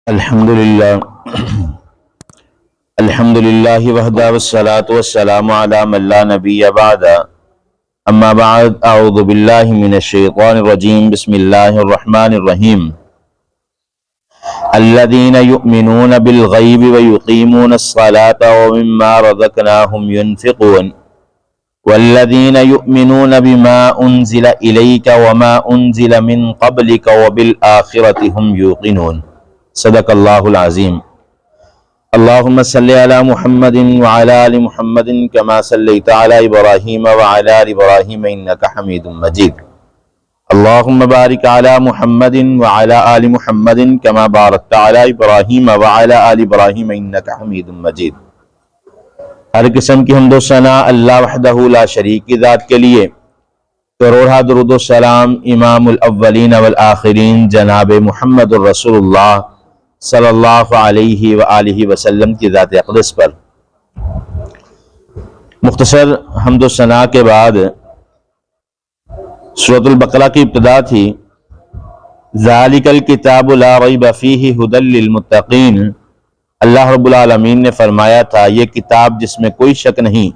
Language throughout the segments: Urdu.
الحمدللہ وحدہ والصلاة والسلام علی من لا نبی بعد اما بعد اعوذ باللہ من الشیطان الرجیم بسم اللہ الرحمن الرحیم الذین یؤمنون بالغیب ویقیمون الصلاة ومما رزقناہم ينفقون والذین یؤمنون بما انزل الیک وما انزل من قبلک وبالآخرۃ ہم یوقنون صدق اللہ العظیم اللہم صلی علی محمد وعلی آل محمد کما صلیت علی ابراہیم وعلی آل ابراہیم انکا حمید مجید اللہم بارک علی محمد وعلی آل محمد کما بارکت علی ابراہیم وعلی آل ابراہیم انکا حمید مجید۔ ہر قسم کی حمد و ثنا اللہ وحدہ لا شریک کی ذات کے لیے، کروڑہ درود و سلام امام الاولین والآخرین جناب محمد الرسول اللہ صلی اللہ علیہ وآلہ وسلم کی ذات اقدس پر۔ مختصر حمد و ثنا کے بعد سورۃ البقرہ کی ابتدا تھی۔ ذالک الکتاب لا ریب فیہ ھدی للمتقین۔ اللہ رب العالمین نے فرمایا تھا یہ کتاب جس میں کوئی شک نہیں،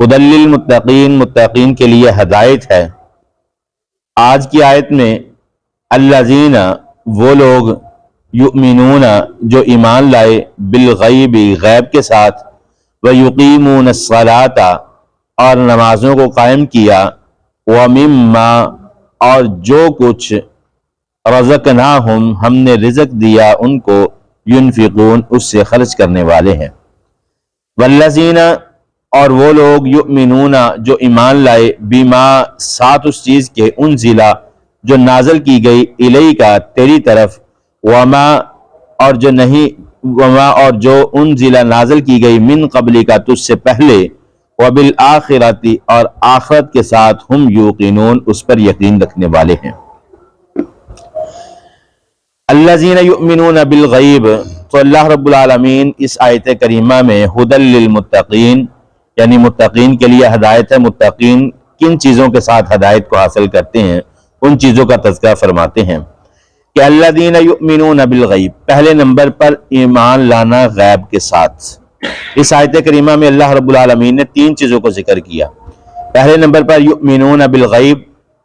ھدی للمتقین، متقین کے لیے ہدایت ہے۔ آج کی آیت میں الذین، وہ لوگ، یؤمنون، جو ایمان لائے، بالغیب، غیب کے ساتھ، ویقیمون الصلاۃ، اور نمازوں کو قائم کیا، ومما، اور جو کچھ، رزقناہم، ہم نے رزق دیا ان کو، ينفقون، اس سے خرچ کرنے والے ہیں۔ والذین، اور وہ لوگ، یؤمنون، جو ایمان لائے، بما، ساتھ اس چیز کے، انزلہ، جو نازل کی گئی، الیکا، تیری طرف، وما، اور جو نہیں، وما، اور جو انزلہ، نازل کی گئی، من قبل کا، تجھ سے پہلے، وبالآخرۃ، اور آخرت کے ساتھ، ہم یوقنون، اس پر یقین رکھنے والے ہیں۔ الذین یؤمنون بالغیب، تو اللہ رب العالمین اس آیت کریمہ میں ھدی للمتقین، یعنی متقین کے لیے ہدایت ہے۔ متقین کن چیزوں کے ساتھ ہدایت کو حاصل کرتے ہیں، ان چیزوں کا تذکرہ فرماتے ہیں کہ الذین یؤمنون بالغیب، پہلے نمبر پر ایمان لانا غیب کے ساتھ۔ اس آیت کریمہ میں اللہ رب العالمین نے تین چیزوں کو ذکر کیا۔ پہلے نمبر پر یؤمنون بالغیب،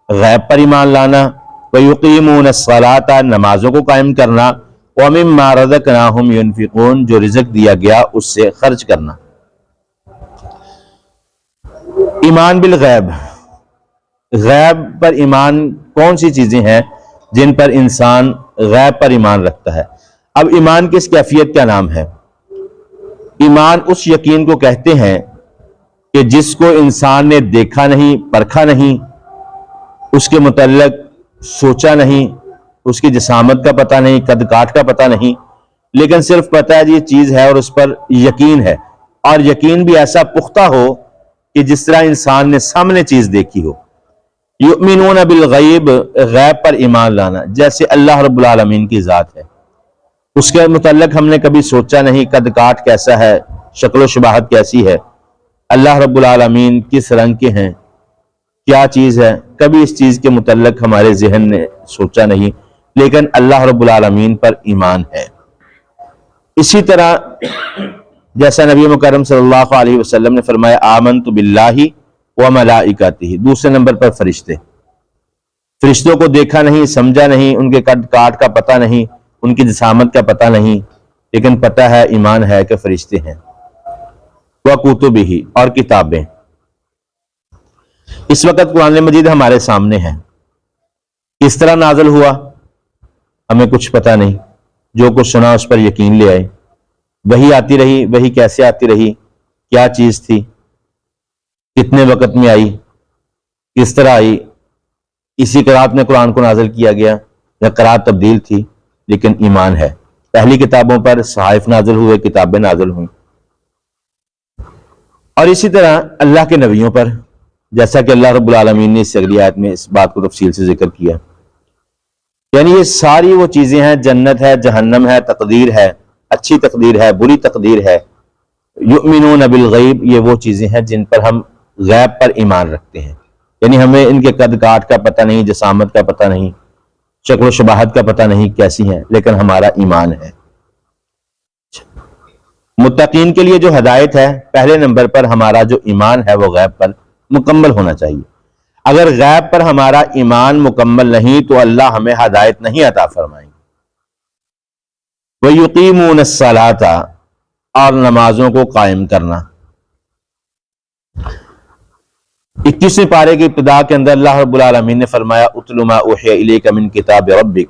غیب پر ایمان لانا، ویقیمون الصلاۃ، نمازوں کو قائم کرنا، ومما رزقناہم ينفقون، جو رزق دیا گیا اس سے خرچ کرنا۔ ایمان بالغیب، غیب پر ایمان کون سی چیزیں ہیں جن پر انسان غیب پر ایمان رکھتا ہے؟ اب ایمان کی اس کیفیت کا نام ہے؟ ایمان اس یقین کو کہتے ہیں کہ جس کو انسان نے دیکھا نہیں، پرکھا نہیں، اس کے متعلق سوچا نہیں، اس کی جسامت کا پتہ نہیں، قد کاٹ کا پتہ نہیں، لیکن صرف پتہ ہے یہ چیز ہے اور اس پر یقین ہے، اور یقین بھی ایسا پختہ ہو کہ جس طرح انسان نے سامنے چیز دیکھی ہو۔ یؤمنون بالغیب، غیب پر ایمان لانا، جیسے اللہ رب العالمین کی ذات ہے، اس کے متعلق ہم نے کبھی سوچا نہیں قد کاٹ کیسا ہے، شکل و شباہت کیسی ہے، اللہ رب العالمین کس رنگ کے ہیں، کیا چیز ہے، کبھی اس چیز کے متعلق ہمارے ذہن نے سوچا نہیں، لیکن اللہ رب العالمین پر ایمان ہے۔ اسی طرح جیسا نبی مکرم صلی اللہ علیہ وسلم نے فرمایا آمنت باللہ وملائکتہ، دوسرے نمبر پر فرشتے۔ فرشتوں کو دیکھا نہیں، سمجھا نہیں، ان کے قد کاٹ کا پتہ نہیں، ان کی جسامت کا پتہ نہیں، لیکن پتہ ہے، ایمان ہے کہ فرشتے ہیں۔ وکتبہ، اور کتابیں۔ اس وقت قرآن مجید ہمارے سامنے ہے، کس طرح نازل ہوا ہمیں کچھ پتہ نہیں، جو کچھ سنا اس پر یقین لے آئے۔ وحی آتی رہی، وحی کیسے آتی رہی، کیا چیز تھی، کتنے وقت میں آئی، کس طرح آئی، اسی قرآت میں قرآن کو نازل کیا گیا یا قرآت تبدیل تھی، لیکن ایمان ہے۔ پہلی کتابوں پر صحائف نازل ہوئے، کتابیں نازل ہوئیں، اور اسی طرح اللہ کے نبیوں پر، جیسا کہ اللہ رب العالمین نے اس اگلی آیت میں اس بات کو تفصیل سے ذکر کیا۔ یعنی یہ ساری وہ چیزیں ہیں، جنت ہے، جہنم ہے، تقدیر ہے، اچھی تقدیر ہے، بری تقدیر ہے۔ یؤمنون بالغیب، یہ وہ چیزیں ہیں جن پر ہم غیب پر ایمان رکھتے ہیں، یعنی ہمیں ان کے قد کاٹ کا پتہ نہیں، جسامت کا پتہ نہیں، شکل و شباہت کا پتہ نہیں کیسی ہیں، لیکن ہمارا ایمان ہے۔ متقین کے لیے جو ہدایت ہے، پہلے نمبر پر ہمارا جو ایمان ہے وہ غیب پر مکمل ہونا چاہیے۔ اگر غیب پر ہمارا ایمان مکمل نہیں تو اللہ ہمیں ہدایت نہیں عطا فرمائیں گے۔ وَيُقِيمُونَ الصَّلَاةَ، اور نمازوں کو قائم کرنا۔ 21ویں پارے کی ابتدا کے اندر اللہ رب العالمین نے فرمایا اتل ما اوحی الیک من کتاب ربک۔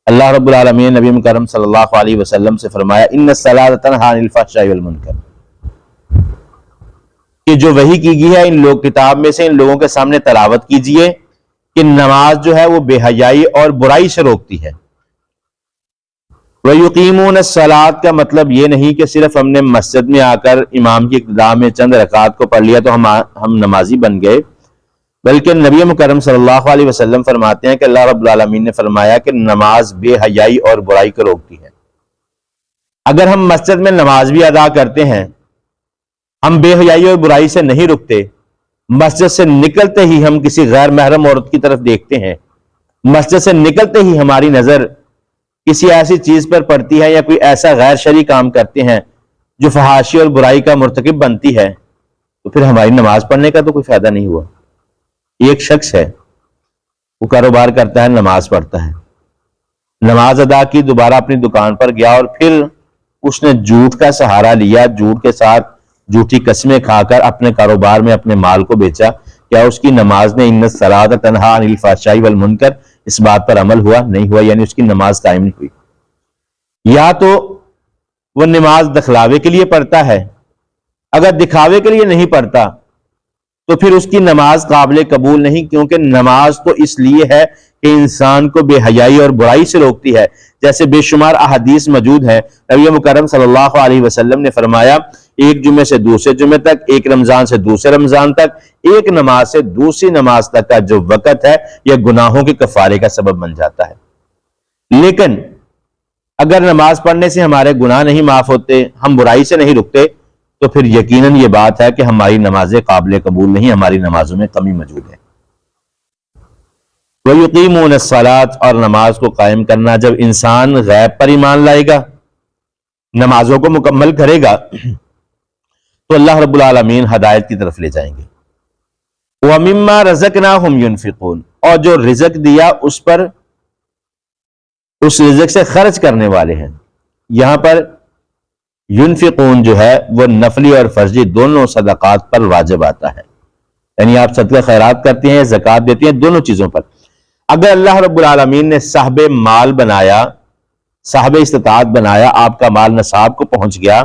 اللہ رب العالمین نبی مکرم صلی اللہ علیہ وسلم سے فرمایا ان الصلاۃ تنہی عن الفحشاء والمنکر، کہ جو وحی کی گئی ہے ان لوگ کتاب میں سے ان لوگوں کے سامنے تلاوت کیجئے کہ نماز جو ہے وہ بے حیائی اور برائی سے روکتی ہے۔ وَيُقِيمُونَ الصَّلَاةَ کا مطلب یہ نہیں کہ صرف ہم نے مسجد میں آ کر امام کی اقتداء میں چند رکعات کو پڑھ لیا تو ہم نمازی بن گئے، بلکہ نبی مکرم صلی اللہ علیہ وسلم فرماتے ہیں کہ اللہ رب العالمین نے فرمایا کہ نماز بے حیائی اور برائی کو روکتی ہے۔ اگر ہم مسجد میں نماز بھی ادا کرتے ہیں، ہم بے حیائی اور برائی سے نہیں رکتے، مسجد سے نکلتے ہی ہم کسی غیر محرم عورت کی طرف دیکھتے ہیں، مسجد سے نکلتے ہی ہماری نظر کسی ایسی چیز پر پڑتی ہے یا کوئی ایسا غیر شرعی کام کرتے ہیں جو فحاشی اور برائی کا مرتکب بنتی ہے، تو پھر ہماری نماز پڑھنے کا تو کوئی فائدہ نہیں ہوا۔ ایک شخص ہے، وہ کاروبار کرتا ہے، نماز پڑھتا ہے، نماز ادا کی، دوبارہ اپنی دکان پر گیا اور پھر اس نے جھوٹ کا سہارا لیا، جھوٹ کے ساتھ جھوٹی قسمیں کھا کر اپنے کاروبار میں اپنے مال کو بیچا۔ کیا اس کی نماز نے ان الصلاۃ تنہی عن الفحشاء والمنکر اس بات پر عمل ہوا؟ نہیں ہوا، یعنی اس کی نماز قائم نہیں ہوئی۔ یا تو وہ نماز دکھلاوے کے لیے پڑھتا ہے، اگر دکھاوے کے لیے نہیں پڑھتا تو پھر اس کی نماز قابل قبول نہیں، کیونکہ نماز تو اس لیے ہے کہ انسان کو بے حیائی اور برائی سے روکتی ہے۔ جیسے بے شمار احادیث موجود ہیں، نبی مکرم صلی اللہ علیہ وسلم نے فرمایا ایک جمعے سے دوسرے جمعے تک، ایک رمضان سے دوسرے رمضان تک، ایک نماز سے دوسری نماز تک کا جو وقت ہے یہ گناہوں کے کفارے کا سبب بن جاتا ہے۔ لیکن اگر نماز پڑھنے سے ہمارے گناہ نہیں معاف ہوتے، ہم برائی سے نہیں رکتے، تو پھر یقیناً یہ بات ہے کہ ہماری نمازیں قابل قبول نہیں، ہماری نمازوں میں کمی موجود ہے۔ وَيُقِيمُونَ الصَّلَاةَ، اور نماز کو قائم کرنا۔ جب انسان غیب پر ایمان لائے گا، نمازوں کو مکمل کرے گا، تو اللہ رب العالمین ہدایت کی طرف لے جائیں گے۔ وَمِمَّا رَزَقْنَاهُمْ يُنْفِقُونَ، اور جو رزق دیا اس پر، اس رزق سے خرچ کرنے والے ہیں۔ یہاں پر ينفقون جو ہے وہ نفلی اور فرضی دونوں صدقات پر واجب آتا ہے، یعنی آپ صدقہ خیرات کرتے ہیں، زکوٰۃ دیتے ہیں، دونوں چیزوں پر۔ اگر اللہ رب العالمین نے صاحب مال بنایا، صاحب استطاعت بنایا، آپ کا مال نصاب کو پہنچ گیا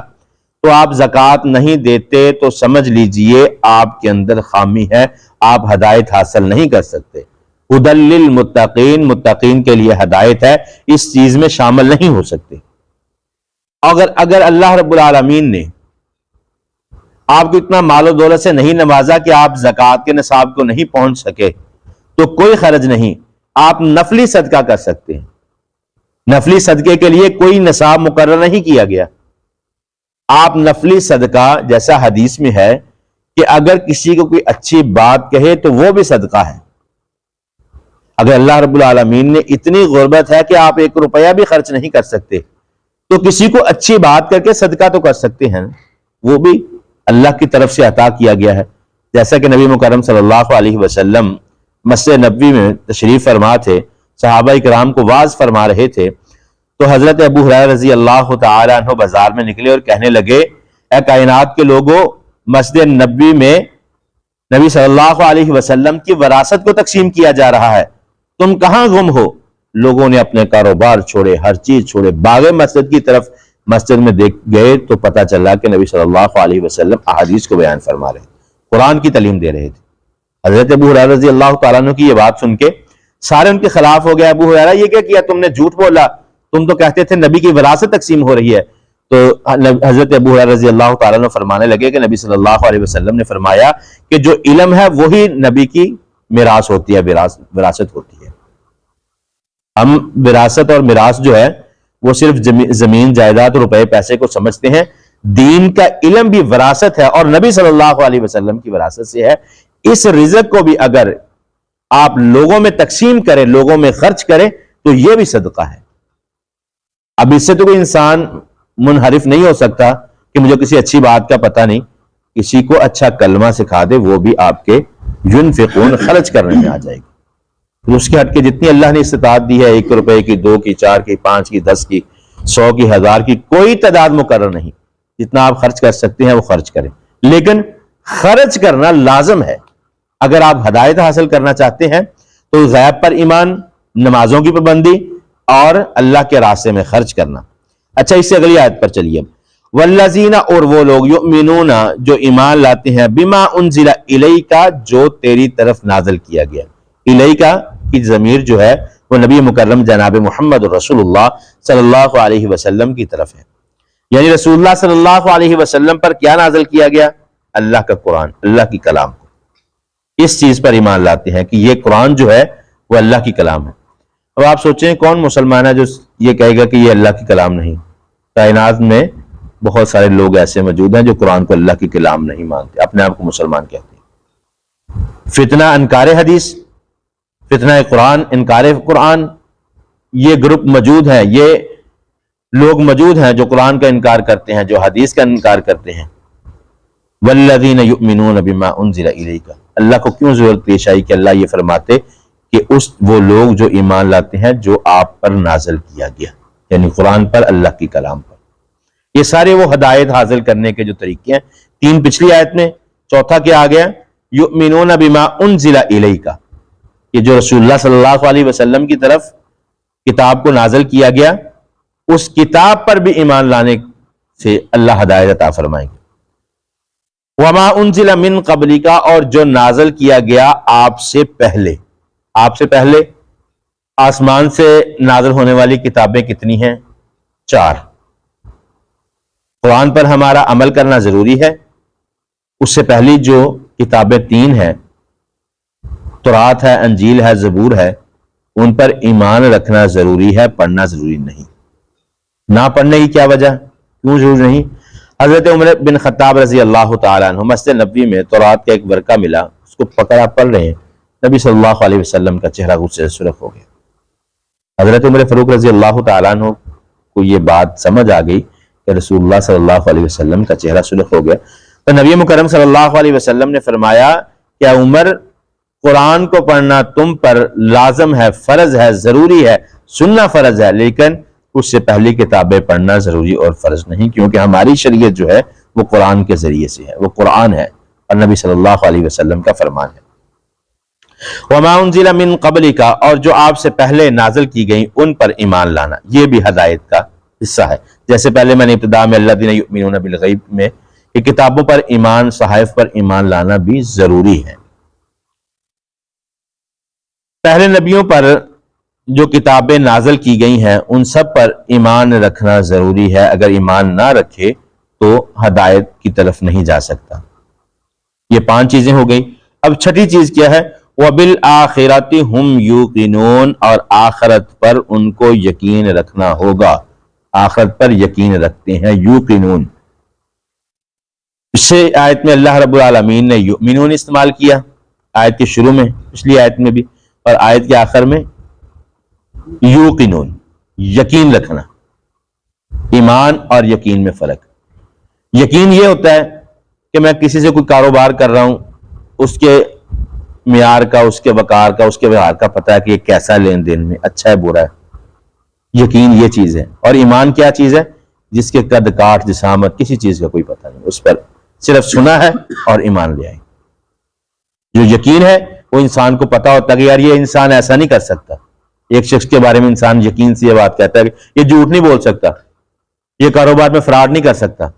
تو آپ زکوٰۃ نہیں دیتے تو سمجھ لیجئے آپ کے اندر خامی ہے، آپ ہدایت حاصل نہیں کر سکتے۔ ہدی للمتقین، متقین کے لیے ہدایت ہے، اس چیز میں شامل نہیں ہو سکتے۔ اگر اللہ رب العالمین نے آپ کو اتنا مال و دولت سے نہیں نوازا کہ آپ زکوٰۃ کے نصاب کو نہیں پہنچ سکے تو کوئی خرج نہیں، آپ نفلی صدقہ کر سکتے ہیں۔ نفلی صدقے کے لیے کوئی نصاب مقرر نہیں کیا گیا، آپ نفلی صدقہ جیسا حدیث میں ہے کہ اگر کسی کو کوئی اچھی بات کہے تو وہ بھی صدقہ ہے۔ اگر اللہ رب العالمین نے اتنی غربت ہے کہ آپ 1 روپیہ بھی خرچ نہیں کر سکتے تو کسی کو اچھی بات کر کے صدقہ تو کر سکتے ہیں، وہ بھی اللہ کی طرف سے عطا کیا گیا ہے۔ جیسا کہ نبی مکرم صلی اللہ علیہ وسلم مسجد نبوی میں تشریف فرما تھے، صحابہ کرام کو واعظ فرما رہے تھے، تو حضرت ابو ہریرہ رضی اللہ تعالی عنہ بازار میں نکلے اور کہنے لگے، اے کائنات کے لوگوں، مسجد نبوی میں نبی صلی اللہ علیہ وسلم کی وراثت کو تقسیم کیا جا رہا ہے، تم کہاں گم ہو؟ لوگوں نے اپنے کاروبار چھوڑے، ہر چیز چھوڑے، بھاگے مسجد کی طرف۔ مسجد میں دیکھ گئے تو پتہ چلا کہ نبی صلی اللہ علیہ وسلم احادیث کو بیان فرما رہے تھے، قرآن کی تعلیم دے رہے تھے۔ حضرت ابو ہریرہ رضی اللہ تعالیٰ عنہ کی یہ بات سن کے سارے ان کے خلاف ہو گئے، ابو ہریرہ یہ کیا کیا تم نے؟ جھوٹ بولا، تم تو کہتے تھے نبی کی وراثت تقسیم ہو رہی ہے۔ تو حضرت ابو ہریرہ رضی اللہ تعالیٰ عنہ فرمانے لگے کہ نبی صلی اللہ علیہ وسلم نے فرمایا کہ جو علم ہے وہی نبی کی میراث ہوتی ہے، وراثت ہوتی ہے۔ ہم وراثت اور میراث جو ہے وہ صرف زمین جائیداد روپے پیسے کو سمجھتے ہیں، دین کا علم بھی وراثت ہے اور نبی صلی اللہ علیہ وسلم کی وراثت سے ہے۔ اس رزق کو بھی اگر آپ لوگوں میں تقسیم کریں، لوگوں میں خرچ کریں تو یہ بھی صدقہ ہے۔ اب اس سے تو کوئی انسان منحرف نہیں ہو سکتا کہ مجھے کسی اچھی بات کا پتہ نہیں، کسی کو اچھا کلمہ سکھا دے، وہ بھی آپ کے ینفقون خرچ کرنے میں آ جائے گی۔ اس کے ہٹ کے جتنی اللہ نے استطاعت دی ہے، 1 روپے کی، 2 کی، 4 کی، 5 کی، 10 کی، 100 کی، 1000 کی، کوئی تعداد مقرر نہیں، جتنا آپ خرچ کر سکتے ہیں وہ خرچ کریں، لیکن خرچ کرنا لازم ہے۔ اگر آپ ہدایت حاصل کرنا چاہتے ہیں تو غیب پر ایمان، نمازوں کی پابندی اور اللہ کے راستے میں خرچ کرنا۔ اچھا، اس سے اگلی آیت پر چلیے۔ والذین، اور وہ لوگ، یؤمنون، جو ایمان لاتے ہیں، بما انزل الیک، جو تیری طرف نازل کیا گیا۔ الیک کی ضمیر جو ہے وہ نبی مکرم جناب محمد رسول اللہ صلی اللہ علیہ وسلم کی طرف ہے، یعنی رسول اللہ صلی اللہ علیہ وسلم پر کیا نازل کیا گیا؟ اللہ کا قرآن، اللہ کی کلام کو۔ اس چیز پر ایمان لاتے ہیں کہ یہ قرآن جو ہے وہ اللہ کی کلام ہے۔ اب آپ سوچیں کون مسلمان ہے جو یہ کہے گا کہ یہ اللہ کی کلام نہیں؟ کائنات میں بہت سارے لوگ ایسے موجود ہیں جو قرآن کو اللہ کی کلام نہیں مانتے، اپنے آپ کو مسلمان کہتے ہیں۔ فتنہ انکار حدیث، فتنہ قرآن، انکار قرآن، یہ گروپ موجود ہیں، یہ لوگ موجود ہیں جو قرآن کا انکار کرتے ہیں، جو حدیث کا انکار کرتے ہیں۔ والذین یؤمنون بما انزل الیک، اللہ کو کیوں ضرورت پیش آئی کہ اللہ یہ فرماتے کہ وہ لوگ جو ایمان لاتے ہیں جو آپ پر نازل کیا گیا، یعنی قرآن پر، اللہ کی کلام پر۔ یہ سارے وہ ہدایت حاصل کرنے کے جو طریقے ہیں، 3 پچھلی آیت میں، چوتھا کیا آ گیا؟ یؤمنون بما انزل الیک، یہ جو رسول اللہ صلی اللہ علیہ وسلم کی طرف کتاب کو نازل کیا گیا، اس کتاب پر بھی ایمان لانے سے اللہ ہدایت عطا فرمائیں گے۔ وما انزل من قبلک، اور جو نازل کیا گیا آپ سے پہلے۔ آپ سے پہلے آسمان سے نازل ہونے والی کتابیں کتنی ہیں؟ 4۔ قرآن پر ہمارا عمل کرنا ضروری ہے۔ اس سے پہلی جو کتابیں 3 ہیں، تورات ہے، انجیل ہے، زبور ہے، ان پر ایمان رکھنا ضروری ہے، پڑھنا ضروری نہیں۔ نہ پڑھنے کی کیا وجہ؟ کیوں ضروری نہیں؟ حضرت عمر بن خطاب رضی اللہ تعالیٰ عنہ، مسجد نبوی میں تورات کا ایک ورقہ ملا، اس کو پکڑ آپ پڑھ رہے ہیں، نبی صلی اللہ علیہ وسلم کا چہرہ غصے سے سرخ ہو گیا۔ حضرت عمر فاروق رضی اللہ تعالیٰ عنہ کو یہ بات سمجھ آ گئی کہ رسول اللہ صلی اللہ علیہ وسلم کا چہرہ سرخ ہو گیا، تو نبی مکرم صلی اللہ علیہ وسلم نے فرمایا کہ عمر، قرآن کو پڑھنا تم پر لازم ہے، فرض ہے، ضروری ہے، سننا فرض ہے، لیکن اس سے پہلی کتابیں پڑھنا ضروری اور فرض نہیں، کیونکہ ہماری شریعت جو ہے وہ قرآن کے ذریعے سے ہے، وہ قرآن ہے اور نبی صلی اللہ علیہ وسلم کا فرمان ہے۔ وما انزل من قبلک، اور جو آپ سے پہلے نازل کی گئیں ان پر ایمان لانا، یہ بھی ہدایت کا حصہ ہے۔ جیسے پہلے میں نے ابتدا میں الذین یؤمنون بالغیب میں کہ کتابوں پر ایمان، صحائف پر ایمان لانا بھی ضروری ہے۔ پہلے نبیوں پر جو کتابیں نازل کی گئی ہیں ان سب پر ایمان رکھنا ضروری ہے، اگر ایمان نہ رکھے تو ہدایت کی طرف نہیں جا سکتا۔ یہ 5 چیزیں ہو گئی۔ اب چھٹی چیز کیا ہے؟ وَبِالْآخِرَةِ هُمْ يُوقِنُونَ، اور آخرت پر ان کو یقین رکھنا ہوگا، آخرت پر یقین رکھتے ہیں، یوقنون۔ اس سے آیت میں اللہ رب العالمین نے یؤمنون استعمال کیا، آیت کے شروع میں، پچھلی آیت میں بھی، اور آیت کے آخر میں یوقنون، یقین رکھنا۔ ایمان اور یقین میں فرق۔ یقین یہ ہوتا ہے کہ میں کسی سے کوئی کاروبار کر رہا ہوں، اس کے معیار کا، اس کے وقار کا، اس کے وقار کا پتہ ہے کہ یہ کیسا لین دین میں، اچھا ہے برا ہے۔ یقین یہ چیز ہے۔ اور ایمان کیا چیز ہے؟ جس کے قد کاٹ، جسامت، کسی چیز کا کوئی پتہ نہیں، اس پر صرف سنا ہے اور ایمان لے آئے۔ جو یقین ہے وہ انسان کو پتہ ہوتا ہے کہ یار یہ انسان ایسا نہیں کر سکتا۔ ایک شخص کے بارے میں انسان یقین سے یہ بات کہتا ہے کہ یہ جھوٹ نہیں بول سکتا، یہ کاروبار میں فراڈ نہیں کر سکتا۔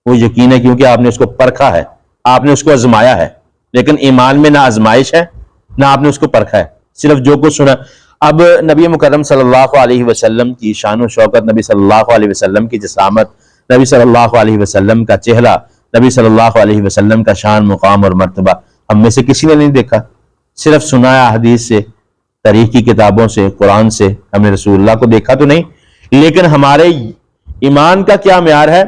وہ یقین ہے کیونکہ آپ نے اس کو پرکھا ہے، آپ نے اس کو آزمایا ہے۔ لیکن ایمان میں نہ آزمائش ہے نہ آپ نے اس کو پرکھا ہے، صرف جو کچھ سنا۔ اب نبی مکرم صلی اللہ علیہ وسلم کی شان و شوکت، نبی صلی اللہ علیہ وسلم کی جسامت، نبی صلی اللہ علیہ وسلم کا چہرہ، نبی صلی اللہ علیہ وسلم کا شان، مقام اور مرتبہ ہم میں سے کسی نے نہیں دیکھا، صرف سنایا حدیث سے، تاریخ کی کتابوں سے، قرآن سے۔ ہم نے رسول اللہ کو دیکھا تو نہیں، لیکن ہمارے ایمان کا کیا معیار ہے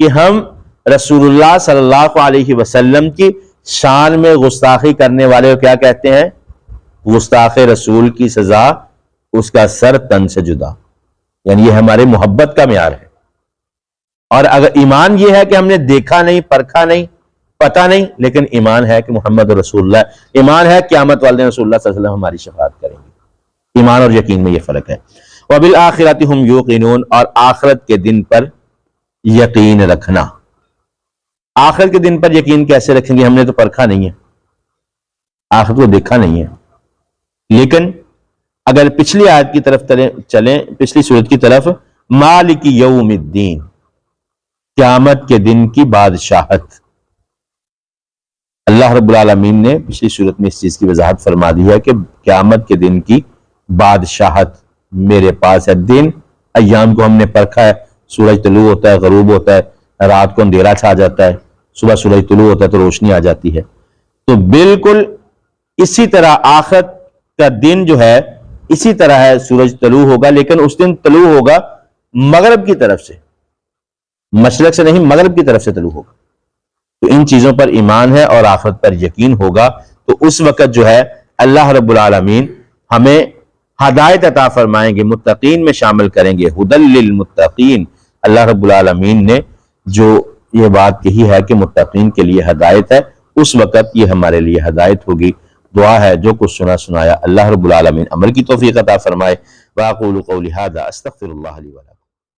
کہ ہم رسول اللہ صلی اللہ علیہ وسلم کی شان میں گستاخی کرنے والے کو کیا کہتے ہیں؟ گستاخ رسول کی سزا اس کا سر تن سے جدا، یعنی یہ ہمارے محبت کا معیار ہے۔ اور اگر ایمان یہ ہے کہ ہم نے دیکھا نہیں، پرکھا نہیں، پتہ نہیں، لیکن ایمان ہے کہ محمد رسول اللہ، ایمان ہے قیامت والے رسول اللہ صلی اللہ علیہ وسلم ہماری شفاعت کریں گے۔ ایمان اور یقین میں یہ فرق ہے۔ وَبِالْآخِرَةِ هُمْ يُوقِنُونَ، اور آخرت کے دن پر یقین رکھنا۔ آخرت کے دن پر یقین کیسے رکھیں گے؟ ہم نے تو پرکھا نہیں ہے، آخرت کو دیکھا نہیں ہے۔ لیکن اگر پچھلی آیت کی طرف چلیں، پچھلی سورت کی طرف، مالک یوم الدین، قیامت کے دن کی بادشاہت، اللہ رب العالمین نے پچھلی سورت میں اس چیز کی وضاحت فرما دی ہے کہ قیامت کے دن کی بادشاہت میرے پاس ہے۔ دن ایام کو ہم نے پرکھا ہے، سورج طلوع ہوتا ہے، غروب ہوتا ہے، رات کو اندھیرا چھا جاتا ہے، صبح سورج طلوع ہوتا ہے تو روشنی آ جاتی ہے۔ تو بالکل اسی طرح آخرت کا دن جو ہے اسی طرح ہے، سورج طلوع ہوگا، لیکن اس دن طلوع ہوگا مغرب کی طرف سے، مشرق سے نہیں، مغرب کی طرف سے طلوع ہوگا۔ تو ان چیزوں پر ایمان ہے اور آخرت پر یقین ہوگا، تو اس وقت جو ہے اللہ رب العالمین ہمیں ہدایت عطا فرمائیں گے، متقین میں شامل کریں گے۔ ہدی للمتقین، اللہ رب العالمین نے جو یہ بات کہی ہے کہ متقین کے لیے ہدایت ہے، اس وقت یہ ہمارے لیے ہدایت ہوگی۔ دعا ہے جو کچھ سنا سنایا اللہ رب العالمین عمل کی توفیق عطا فرمائے۔ وَأَقُولُ قَوْلِي هَذَا أَسْتَغْفِرُ اللَّهَ لِي وَلَكُمْ۔